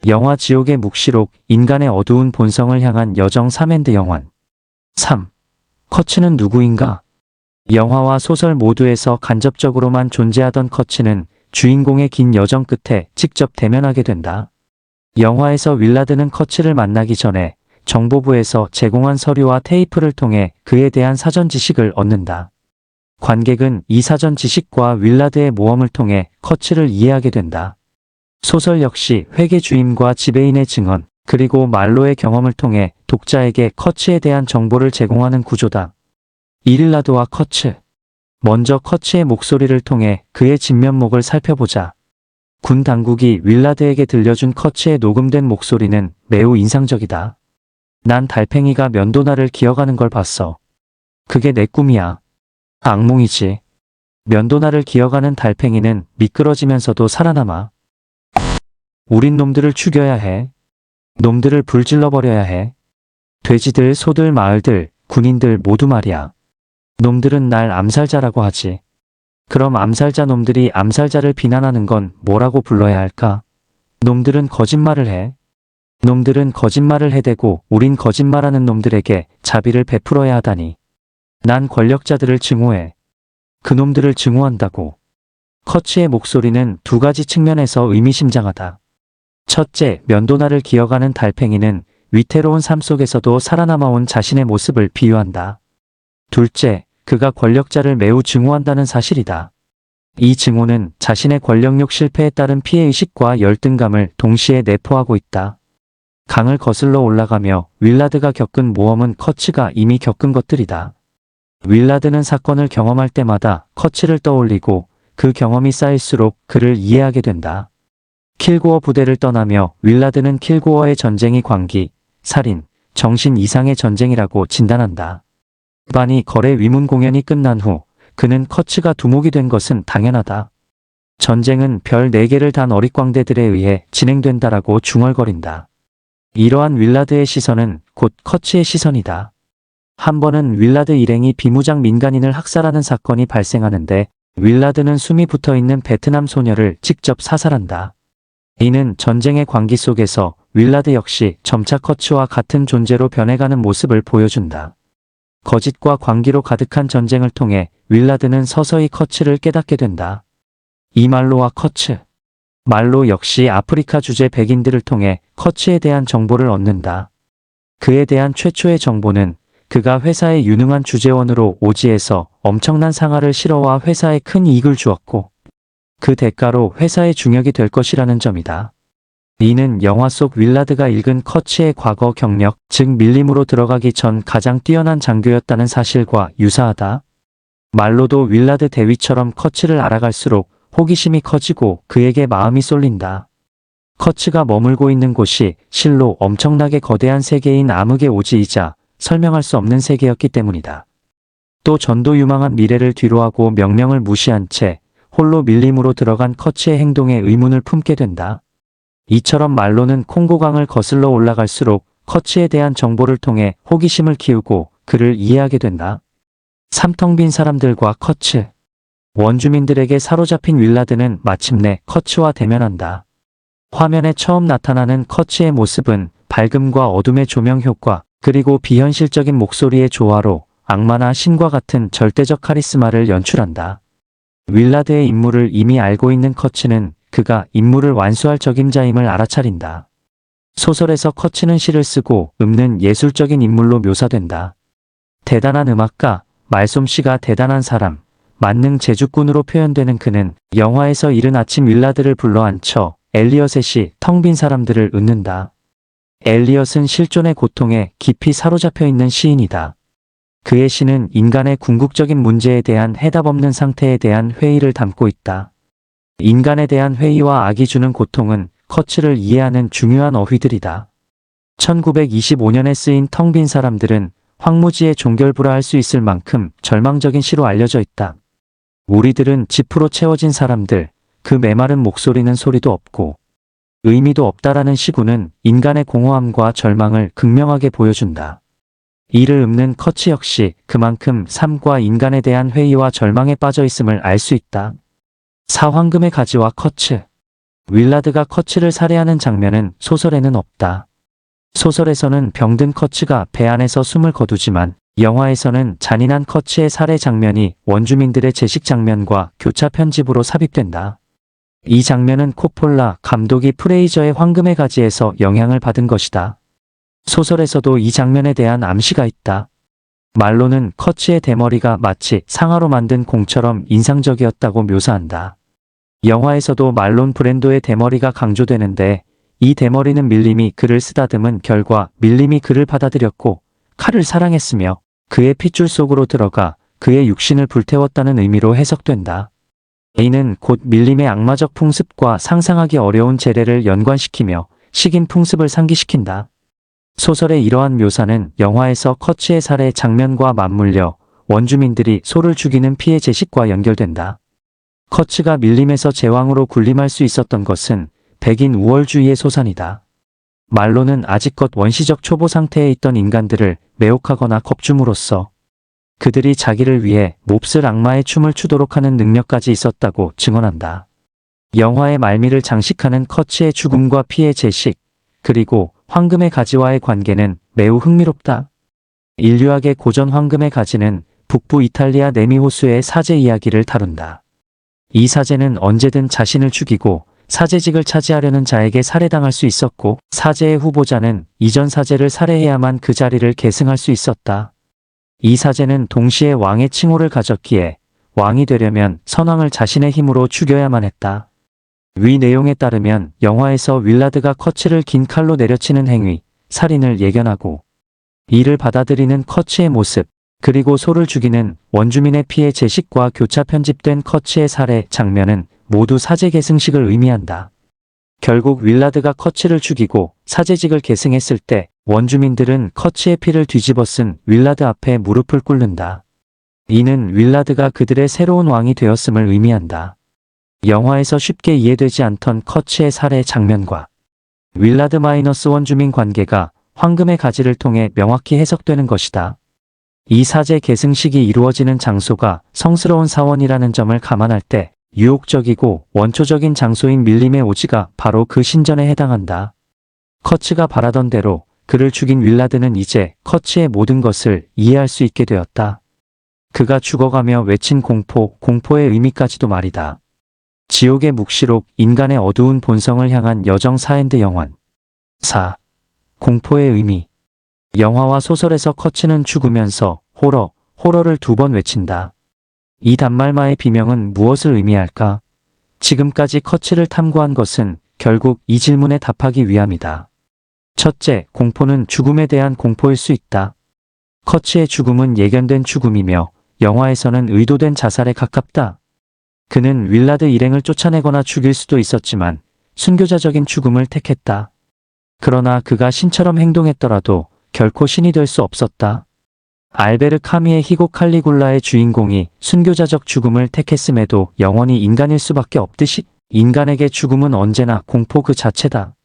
영화 지옥의 묵시록, 인간의 어두운 본성을 향한 여정 3엔드 영환. 3. 커츠는 누구인가? 영화와 소설 모두에서 간접적으로만 존재하던 커츠는 주인공의 긴 여정 끝에 직접 대면하게 된다. 영화에서 윌라드는 커츠를 만나기 전에 정보부에서 제공한 서류와 테이프를 통해 그에 대한 사전 지식을 얻는다. 관객은 이 사전 지식과 윌라드의 모험을 통해 커츠를 이해하게 된다. 소설 역시 회계 주임과 지배인의 증언, 그리고 말로의 경험을 통해 독자에게 커츠에 대한 정보를 제공하는 구조다. 이릴라드와 커츠. 먼저 커츠의 목소리를 통해 그의 진면목을 살펴보자. 군 당국이 윌라드에게 들려준 커츠의 녹음된 목소리는 매우 인상적이다. 난 달팽이가 면도날을 기어가는 걸 봤어. 그게 내 꿈이야. 악몽이지. 면도날을 기어가는 달팽이는 미끄러지면서도 살아남아. 우린 놈들을 죽여야 해. 놈들을 불질러버려야 해. 돼지들, 소들, 마을들, 군인들 모두 말이야. 놈들은 날 암살자라고 하지. 그럼 암살자 놈들이 암살자를 비난하는 건 뭐라고 불러야 할까? 놈들은 거짓말을 해. 놈들은 거짓말을 해대고 우린 거짓말하는 놈들에게 자비를 베풀어야 하다니. 난 권력자들을 증오해. 그놈들을 증오한다고. 커츠의 목소리는 두 가지 측면에서 의미심장하다. 첫째, 면도날을 기어가는 달팽이는 위태로운 삶 속에서도 살아남아온 자신의 모습을 비유한다. 둘째, 그가 권력자를 매우 증오한다는 사실이다. 이 증오는 자신의 권력욕 실패에 따른 피해의식과 열등감을 동시에 내포하고 있다. 강을 거슬러 올라가며 윌라드가 겪은 모험은 커츠가 이미 겪은 것들이다. 윌라드는 사건을 경험할 때마다 커츠를 떠올리고 그 경험이 쌓일수록 그를 이해하게 된다. 킬고어 부대를 떠나며 윌라드는 킬고어의 전쟁이 광기, 살인, 정신 이상의 전쟁이라고 진단한다. 반이 거래 위문 공연이 끝난 후 그는 커츠가 두목이 된 것은 당연하다. 전쟁은 별 4개를 단 어릿광대들에 의해 진행된다라고 중얼거린다. 이러한 윌라드의 시선은 곧 커츠의 시선이다. 한 번은 윌라드 일행이 비무장 민간인을 학살하는 사건이 발생하는데 윌라드는 숨이 붙어있는 베트남 소녀를 직접 사살한다. 이는 전쟁의 광기 속에서 윌라드 역시 점차 커츠와 같은 존재로 변해가는 모습을 보여준다. 거짓과 광기로 가득한 전쟁을 통해 윌라드는 서서히 커츠를 깨닫게 된다. 이 말로와 커츠. 말로 역시 아프리카 주재 백인들을 통해 커츠에 대한 정보를 얻는다. 그에 대한 최초의 정보는 그가 회사의 유능한 주재원으로 오지에서 엄청난 상하를 실어와 회사에 큰 이익을 주었고 그 대가로 회사의 중역이 될 것이라는 점이다. 이는 영화 속 윌라드가 읽은 커츠의 과거 경력, 즉 밀림으로 들어가기 전 가장 뛰어난 장교였다는 사실과 유사하다. 말로도 윌라드 대위처럼 커츠를 알아갈수록 호기심이 커지고 그에게 마음이 쏠린다. 커츠가 머물고 있는 곳이 실로 엄청나게 거대한 세계인 암흑의 오지이자 설명할 수 없는 세계였기 때문이다. 또 전도 유망한 미래를 뒤로하고 명령을 무시한 채 홀로 밀림으로 들어간 커츠의 행동에 의문을 품게 된다. 이처럼 말로는 콩고강을 거슬러 올라갈수록 커츠에 대한 정보를 통해 호기심을 키우고 그를 이해하게 된다. 삼텅 빈 사람들과 커츠. 원주민들에게 사로잡힌 윌라드는 마침내 커츠와 대면한다. 화면에 처음 나타나는 커츠의 모습은 밝음과 어둠의 조명 효과, 그리고 비현실적인 목소리의 조화로 악마나 신과 같은 절대적 카리스마를 연출한다. 윌라드의 임무를 이미 알고 있는 커츠는 그가 임무를 완수할 적임자임을 알아차린다. 소설에서 커츠는 시를 쓰고 읊는 예술적인 인물로 묘사된다. 대단한 음악가, 말솜씨가 대단한 사람, 만능 제주꾼으로 표현되는 그는 영화에서 이른 아침 윌라드를 불러앉혀 엘리엇의 시 텅 빈 사람들을 읊는다. 엘리엇은 실존의 고통에 깊이 사로잡혀 있는 시인이다. 그의 시는 인간의 궁극적인 문제에 대한 해답 없는 상태에 대한 회의를 담고 있다. 인간에 대한 회의와 악이 주는 고통은 커츠를 이해하는 중요한 어휘들이다. 1925년에 쓰인 텅 빈 사람들은 황무지에 종결부라할 수 있을 만큼 절망적인 시로 알려져 있다. 우리들은 지프로 채워진 사람들, 그 메마른 목소리는 소리도 없고 의미도 없다라는 시구는 인간의 공허함과 절망을 극명하게 보여준다. 이를 읊는 커츠 역시 그만큼 삶과 인간에 대한 회의와 절망에 빠져 있음을 알 수 있다. 사황금의 가지와 커츠. 윌라드가 커츠를 살해하는 장면은 소설에는 없다. 소설에서는 병든 커츠가 배 안에서 숨을 거두지만 영화에서는 잔인한 커츠의 살해 장면이 원주민들의 제식 장면과 교차 편집으로 삽입된다. 이 장면은 코폴라 감독이 프레이저의 황금의 가지에서 영향을 받은 것이다. 소설에서도 이 장면에 대한 암시가 있다. 말로는 커츠의 대머리가 마치 상아로 만든 공처럼 인상적이었다고 묘사한다. 영화에서도 말론 브랜도의 대머리가 강조되는데 이 대머리는 밀림이 그를 쓰다듬은 결과 밀림이 그를 받아들였고 칼을 사랑했으며 그의 핏줄 속으로 들어가 그의 육신을 불태웠다는 의미로 해석된다. A는 곧 밀림의 악마적 풍습과 상상하기 어려운 재래를 연관시키며 식인 풍습을 상기시킨다. 소설의 이러한 묘사는 영화에서 커츠의 살해 장면과 맞물려 원주민들이 소를 죽이는 피해 제식과 연결된다. 커츠가 밀림에서 제왕으로 군림할 수 있었던 것은 백인 우월주의의 소산이다. 말로는 아직껏 원시적 초보 상태에 있던 인간들을 매혹하거나 겁줌으로써 그들이 자기를 위해 몹쓸 악마의 춤을 추도록 하는 능력까지 있었다고 증언한다. 영화의 말미를 장식하는 커츠의 죽음과 피해 제식, 그리고 황금의 가지와의 관계는 매우 흥미롭다. 인류학의 고전 황금의 가지는 북부 이탈리아 네미 호수의 사제 이야기를 다룬다. 이 사제는 언제든 자신을 죽이고 사제직을 차지하려는 자에게 살해당할 수 있었고 사제의 후보자는 이전 사제를 살해해야만 그 자리를 계승할 수 있었다. 이 사제는 동시에 왕의 칭호를 가졌기에 왕이 되려면 선왕을 자신의 힘으로 죽여야만 했다. 위 내용에 따르면 영화에서 윌라드가 커츠를 긴 칼로 내려치는 행위, 살인을 예견하고 이를 받아들이는 커츠의 모습, 그리고 소를 죽이는 원주민의 피해 제식과 교차 편집된 커츠의 살해 장면은 모두 사제 계승식을 의미한다. 결국 윌라드가 커츠를 죽이고 사제직을 계승했을 때 원주민들은 커츠의 피를 뒤집어 쓴 윌라드 앞에 무릎을 꿇는다. 이는 윌라드가 그들의 새로운 왕이 되었음을 의미한다. 영화에서 쉽게 이해되지 않던 커츠의 살해 장면과 윌라드 마이너스 원주민 관계가 황금의 가지를 통해 명확히 해석되는 것이다. 이 사제 계승식이 이루어지는 장소가 성스러운 사원이라는 점을 감안할 때 유혹적이고 원초적인 장소인 밀림의 오지가 바로 그 신전에 해당한다. 커츠가 바라던 대로 그를 죽인 윌라드는 이제 커츠의 모든 것을 이해할 수 있게 되었다. 그가 죽어가며 외친 공포의 의미까지도 말이다. 지옥의 묵시록, 인간의 어두운 본성을 향한 여정 사엔드 영환. 4. 공포의 의미. 영화와 소설에서 커츠는 죽으면서 호러를 2번 외친다. 이 단말마의 비명은 무엇을 의미할까? 지금까지 커츠를 탐구한 것은 결국 이 질문에 답하기 위함이다. 첫째, 공포는 죽음에 대한 공포일 수 있다. 커츠의 죽음은 예견된 죽음이며 영화에서는 의도된 자살에 가깝다. 그는 윌라드 일행을 쫓아내거나 죽일 수도 있었지만 순교자적인 죽음을 택했다. 그러나 그가 신처럼 행동했더라도 결코 신이 될 수 없었다. 알베르 카미의 희곡 칼리굴라의 주인공이 순교자적 죽음을 택했음에도 영원히 인간일 수밖에 없듯이 인간에게 죽음은 언제나 공포 그 자체다.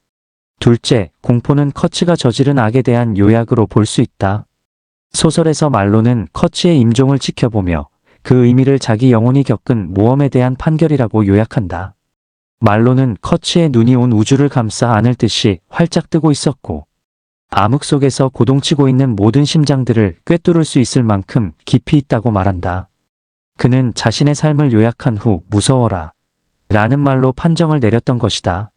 둘째, 공포는 커츠가 저지른 악에 대한 요약으로 볼 수 있다. 소설에서 말로는 커츠의 임종을 지켜보며 그 의미를 자기 영혼이 겪은 모험에 대한 판결이라고 요약한다. 말로는 커츠의 눈이 온 우주를 감싸 안을 듯이 활짝 뜨고 있었고 암흑 속에서 고동치고 있는 모든 심장들을 꿰뚫을 수 있을 만큼 깊이 있다고 말한다. 그는 자신의 삶을 요약한 후 무서워라 라는 말로 판정을 내렸던 것이다.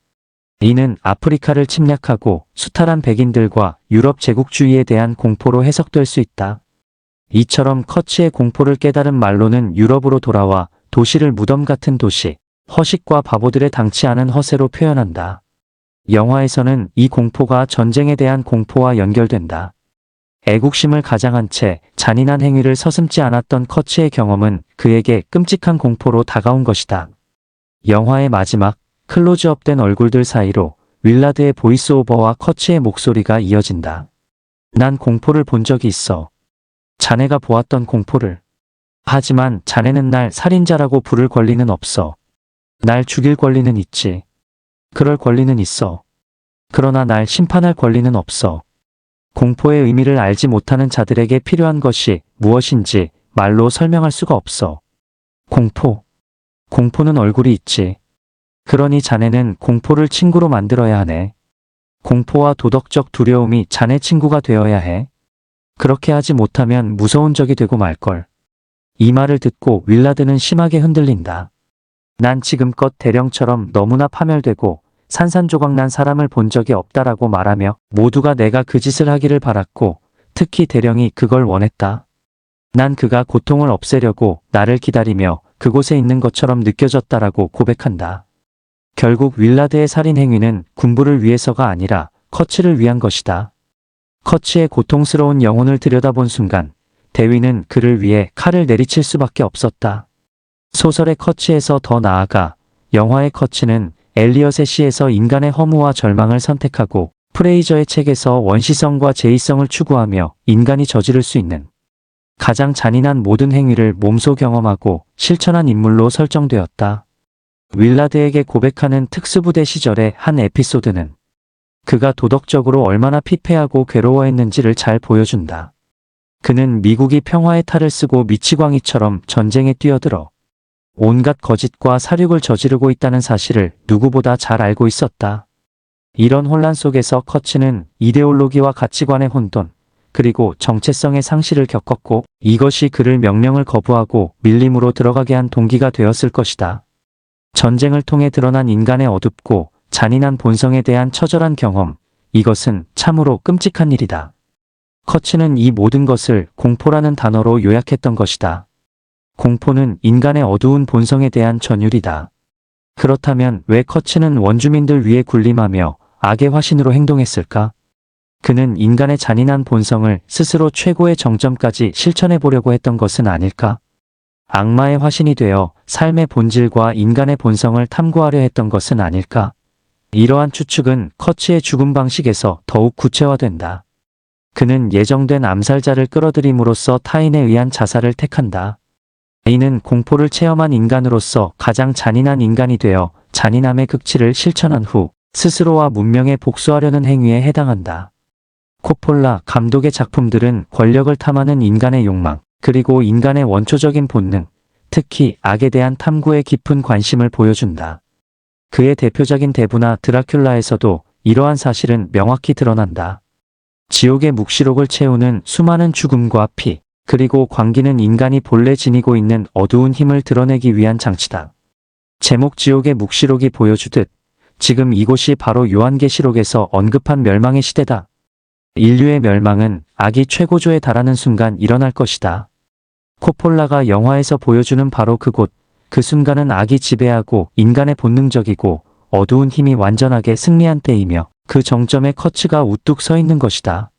이는 아프리카를 침략하고 수탈한 백인들과 유럽 제국주의에 대한 공포로 해석될 수 있다. 이처럼 커츠의 공포를 깨달은 말로는 유럽으로 돌아와 도시를 무덤 같은 도시, 허식과 바보들의 당치 않은 허세로 표현한다. 영화에서는 이 공포가 전쟁에 대한 공포와 연결된다. 애국심을 가장한 채 잔인한 행위를 서슴지 않았던 커츠의 경험은 그에게 끔찍한 공포로 다가온 것이다. 영화의 마지막, 클로즈업된 얼굴들 사이로 윌라드의 보이스오버와 커츠의 목소리가 이어진다. 난 공포를 본 적이 있어. 자네가 보았던 공포를. 하지만 자네는 날 살인자라고 부를 권리는 없어. 날 죽일 권리는 있지. 그럴 권리는 있어. 그러나 날 심판할 권리는 없어. 공포의 의미를 알지 못하는 자들에게 필요한 것이 무엇인지 말로 설명할 수가 없어. 공포는 얼굴이 있지. 그러니 자네는 공포를 친구로 만들어야 하네. 공포와 도덕적 두려움이 자네 친구가 되어야 해. 그렇게 하지 못하면 무서운 적이 되고 말걸. 이 말을 듣고 윌라드는 심하게 흔들린다. 난 지금껏 대령처럼 너무나 파멸되고 산산조각난 사람을 본 적이 없다라고 말하며 모두가 내가 그 짓을 하기를 바랐고 특히 대령이 그걸 원했다. 난 그가 고통을 없애려고 나를 기다리며 그곳에 있는 것처럼 느껴졌다라고 고백한다. 결국 윌라드의 살인 행위는 군부를 위해서가 아니라 커츠를 위한 것이다. 커츠의 고통스러운 영혼을 들여다본 순간 대위는 그를 위해 칼을 내리칠 수밖에 없었다. 소설의 커츠에서 더 나아가 영화의 커츠는 엘리엇의 시에서 인간의 허무와 절망을 선택하고 프레이저의 책에서 원시성과 제이성을 추구하며 인간이 저지를 수 있는 가장 잔인한 모든 행위를 몸소 경험하고 실천한 인물로 설정되었다. 윌라드에게 고백하는 특수부대 시절의 한 에피소드는 그가 도덕적으로 얼마나 피폐하고 괴로워했는지를 잘 보여준다. 그는 미국이 평화의 탈을 쓰고 미치광이처럼 전쟁에 뛰어들어 온갖 거짓과 사륙을 저지르고 있다는 사실을 누구보다 잘 알고 있었다. 이런 혼란 속에서 커츠는 이데올로기와 가치관의 혼돈, 그리고 정체성의 상실을 겪었고 이것이 그를 명령을 거부하고 밀림으로 들어가게 한 동기가 되었을 것이다. 전쟁을 통해 드러난 인간의 어둡고 잔인한 본성에 대한 처절한 경험, 이것은 참으로 끔찍한 일이다. 커츠는 이 모든 것을 공포라는 단어로 요약했던 것이다. 공포는 인간의 어두운 본성에 대한 전율이다. 그렇다면 왜 커츠는 원주민들 위에 군림하며 악의 화신으로 행동했을까? 그는 인간의 잔인한 본성을 스스로 최고의 정점까지 실천해 보려고 했던 것은 아닐까? 악마의 화신이 되어 삶의 본질과 인간의 본성을 탐구하려 했던 것은 아닐까? 이러한 추측은 커츠의 죽음 방식에서 더욱 구체화된다. 그는 예정된 암살자를 끌어들임으로써 타인에 의한 자살을 택한다. 이는 공포를 체험한 인간으로서 가장 잔인한 인간이 되어 잔인함의 극치를 실천한 후 스스로와 문명에 복수하려는 행위에 해당한다. 코폴라 감독의 작품들은 권력을 탐하는 인간의 욕망, 그리고 인간의 원초적인 본능, 특히 악에 대한 탐구에 깊은 관심을 보여준다. 그의 대표작인 대부나 드라큘라에서도 이러한 사실은 명확히 드러난다. 지옥의 묵시록을 채우는 수많은 죽음과 피, 그리고 광기는 인간이 본래 지니고 있는 어두운 힘을 드러내기 위한 장치다. 제목 지옥의 묵시록이 보여주듯 지금 이곳이 바로 요한계시록에서 언급한 멸망의 시대다. 인류의 멸망은 악이 최고조에 달하는 순간 일어날 것이다. 코폴라가 영화에서 보여주는 바로 그곳, 그 순간은 악이 지배하고 인간의 본능적이고 어두운 힘이 완전하게 승리한 때이며 그 정점에 커츠가 우뚝 서 있는 것이다.